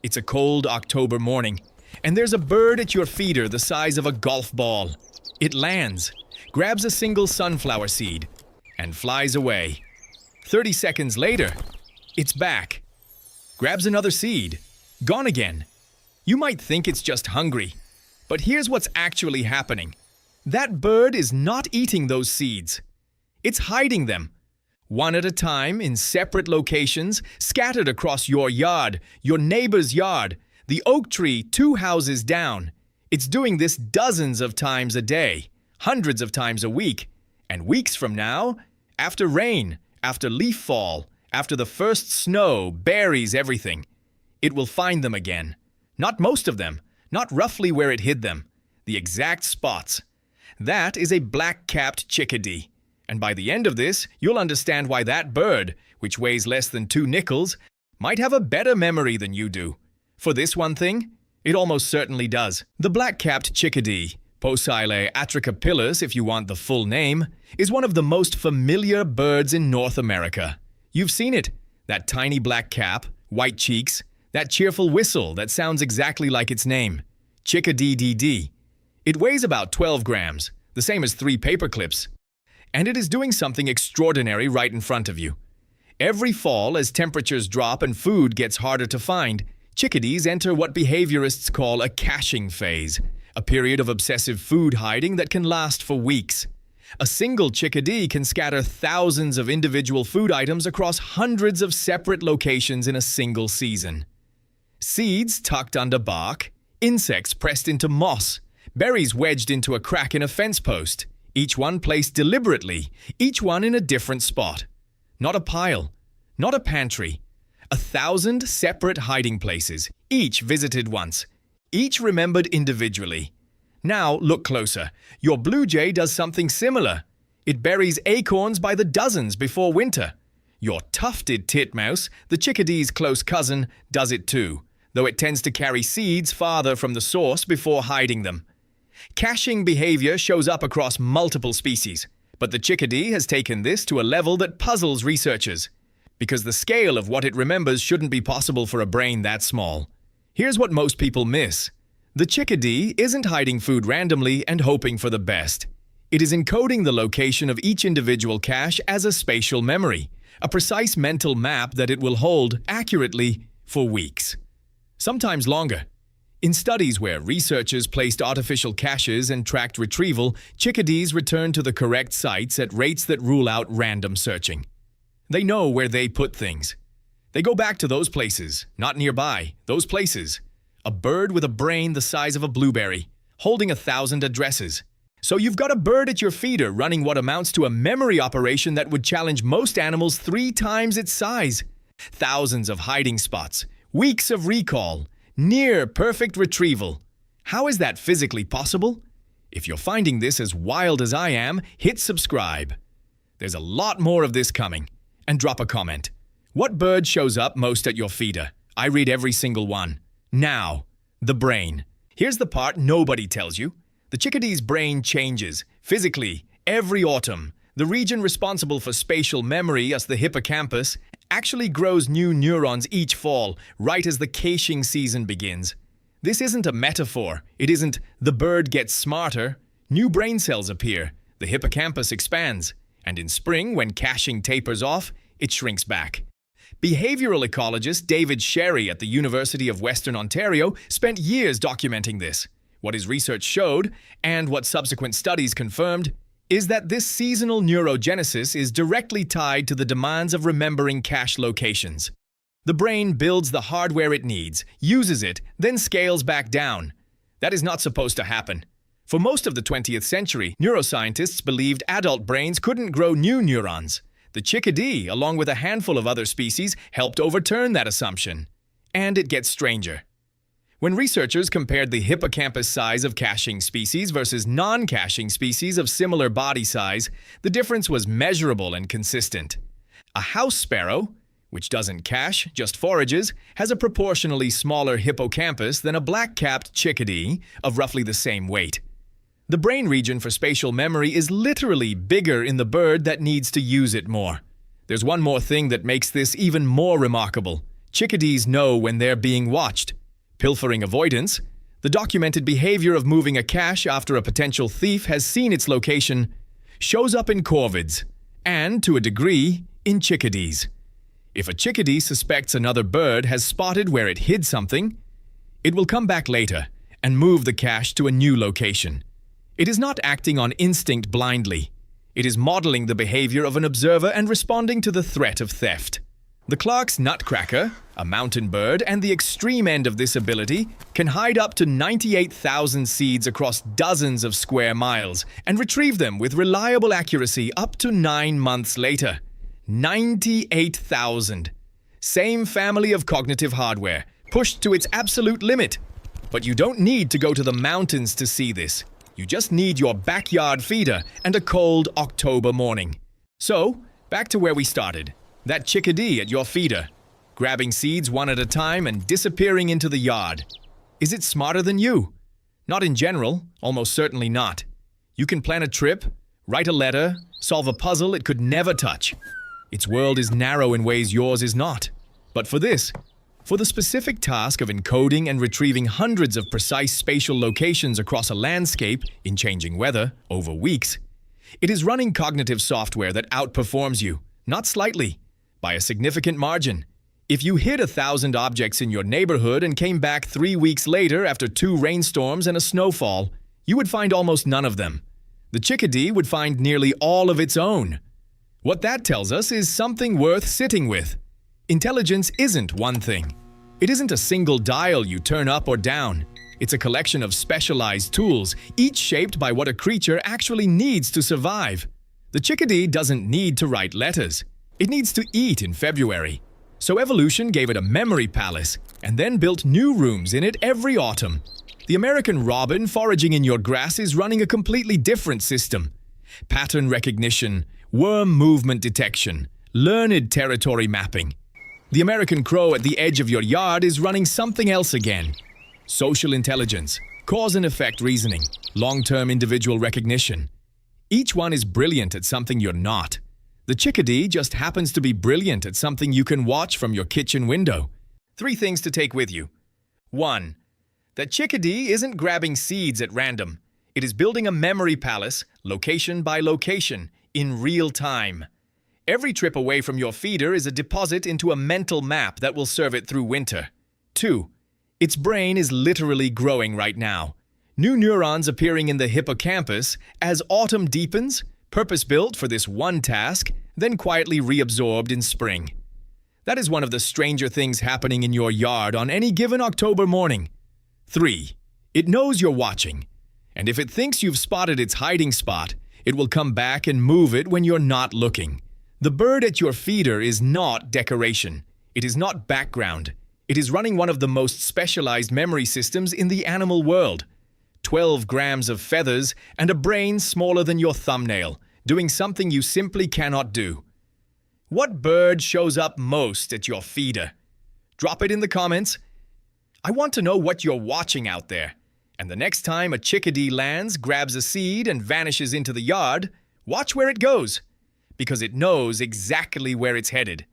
It's a cold October morning, and there's a bird at your feeder the size of a golf ball. It lands, grabs a single sunflower seed, and flies away. 30 seconds later, it's back. Grabs another seed, gone again. You might think it's just hungry, but here's what's actually happening. That bird is not eating those seeds. It's hiding them, one at a time in separate locations, scattered across your yard, your neighbor's yard, the oak tree 2 houses down. It's doing this dozens of times a day, hundreds of times a week, and weeks from now, after rain, after leaf fall, after the first snow buries everything, it will find them again. Not most of them, not roughly where it hid them, the exact spots. That is a black-capped chickadee. And by the end of this, you'll understand why that bird, which weighs less than 2 nickels, might have a better memory than you do. For this one thing, it almost certainly does. The black-capped chickadee, Pocyle atricapillus if you want the full name, is one of the most familiar birds in North America. You've seen it, that tiny black cap, white cheeks, that cheerful whistle that sounds exactly like its name, chickadee. It weighs about 12 grams, the same as 3 paper clips. And it is doing something extraordinary right in front of you. Every fall, as temperatures drop and food gets harder to find, chickadees enter what behaviorists call a caching phase, a period of obsessive food hiding that can last for weeks. A single chickadee can scatter thousands of individual food items across hundreds of separate locations in a single season. Seeds tucked under bark, insects pressed into moss, berries wedged into a crack in a fence post, each one placed deliberately, each one in a different spot. Not a pile, not a pantry. 1,000 separate hiding places, each visited once, each remembered individually. Now look closer. Your blue jay does something similar. It buries acorns by the dozens before winter. Your tufted titmouse, the chickadee's close cousin, does it too, though it tends to carry seeds farther from the source before hiding them. Caching behavior shows up across multiple species, but the chickadee has taken this to a level that puzzles researchers, because the scale of what it remembers shouldn't be possible for a brain that small. Here's what most people miss. The chickadee isn't hiding food randomly and hoping for the best. It is encoding the location of each individual cache as a spatial memory, a precise mental map that it will hold accurately for weeks, sometimes longer. In studies where researchers placed artificial caches and tracked retrieval, chickadees return to the correct sites at rates that rule out random searching. They know where they put things. They go back to those places, not nearby, those places. A bird with a brain the size of a blueberry, holding 1,000 addresses. So you've got a bird at your feeder running what amounts to a memory operation that would challenge most animals 3 times its size. Thousands of hiding spots, weeks of recall, near perfect retrieval. How is that physically possible? If you're finding this as wild as I am, hit subscribe. There's a lot more of this coming. And drop a comment. What bird shows up most at your feeder? I read every single one. Now, the brain. Here's the part nobody tells you. The chickadee's brain changes, physically, every autumn. The region responsible for spatial memory, as the hippocampus, actually grows new neurons each fall, right as the caching season begins. This isn't a metaphor. It isn't the bird gets smarter. New brain cells appear. The hippocampus expands. And in spring, when caching tapers off, it shrinks back. Behavioral ecologist David Sherry at the University of Western Ontario spent years documenting this. What his research showed, and what subsequent studies confirmed, is that this seasonal neurogenesis is directly tied to the demands of remembering cache locations. The brain builds the hardware it needs, uses it, then scales back down. That is not supposed to happen. For most of the 20th century, neuroscientists believed adult brains couldn't grow new neurons. The chickadee, along with a handful of other species, helped overturn that assumption. And it gets stranger. When researchers compared the hippocampus size of caching species versus non-caching species of similar body size, the difference was measurable and consistent. A house sparrow, which doesn't cache, just forages, has a proportionally smaller hippocampus than a black-capped chickadee of roughly the same weight. The brain region for spatial memory is literally bigger in the bird that needs to use it more. There's one more thing that makes this even more remarkable. Chickadees know when they're being watched. Pilfering avoidance, the documented behavior of moving a cache after a potential thief has seen its location, shows up in corvids, and, to a degree, in chickadees. If a chickadee suspects another bird has spotted where it hid something, it will come back later and move the cache to a new location. It is not acting on instinct blindly. It is modeling the behavior of an observer and responding to the threat of theft. The Clark's nutcracker, a mountain bird, and the extreme end of this ability, can hide up to 98,000 seeds across dozens of square miles and retrieve them with reliable accuracy up to 9 months later. 98,000. Same family of cognitive hardware, pushed to its absolute limit. But you don't need to go to the mountains to see this. You just need your backyard feeder and a cold October morning. So, back to where we started. That chickadee at your feeder, grabbing seeds one at a time and disappearing into the yard. Is it smarter than you? Not in general, almost certainly not. You can plan a trip, write a letter, solve a puzzle it could never touch. Its world is narrow in ways yours is not. But for the specific task of encoding and retrieving hundreds of precise spatial locations across a landscape in changing weather over weeks, it is running cognitive software that outperforms you, not slightly, by a significant margin. If you hid 1,000 objects in your neighborhood and came back 3 weeks later after 2 rainstorms and a snowfall, you would find almost none of them. The chickadee would find nearly all of its own. What that tells us is something worth sitting with. Intelligence isn't one thing. It isn't a single dial you turn up or down. It's a collection of specialized tools, each shaped by what a creature actually needs to survive. The chickadee doesn't need to write letters. It needs to eat in February. So evolution gave it a memory palace and then built new rooms in it every autumn. The American robin foraging in your grass is running a completely different system. Pattern recognition, worm movement detection, learned territory mapping. The American crow at the edge of your yard is running something else again. Social intelligence, cause and effect reasoning, long-term individual recognition. Each one is brilliant at something you're not. The chickadee just happens to be brilliant at something you can watch from your kitchen window. 3 things to take with you. 1. That chickadee isn't grabbing seeds at random. It is building a memory palace, location by location, in real time. Every trip away from your feeder is a deposit into a mental map that will serve it through winter. 2. Its brain is literally growing right now. New neurons appearing in the hippocampus as autumn deepens, purpose-built for this one task, then quietly reabsorbed in spring. That is one of the stranger things happening in your yard on any given October morning. 3. It knows you're watching, and if it thinks you've spotted its hiding spot, it will come back and move it when you're not looking. The bird at your feeder is not decoration. It is not background. It is running one of the most specialized memory systems in the animal world. 12 grams of feathers and a brain smaller than your thumbnail, doing something you simply cannot do. What bird shows up most at your feeder? Drop it in the comments. I want to know what you're watching out there. And the next time a chickadee lands, grabs a seed, and vanishes into the yard, watch where it goes, because it knows exactly where it's headed.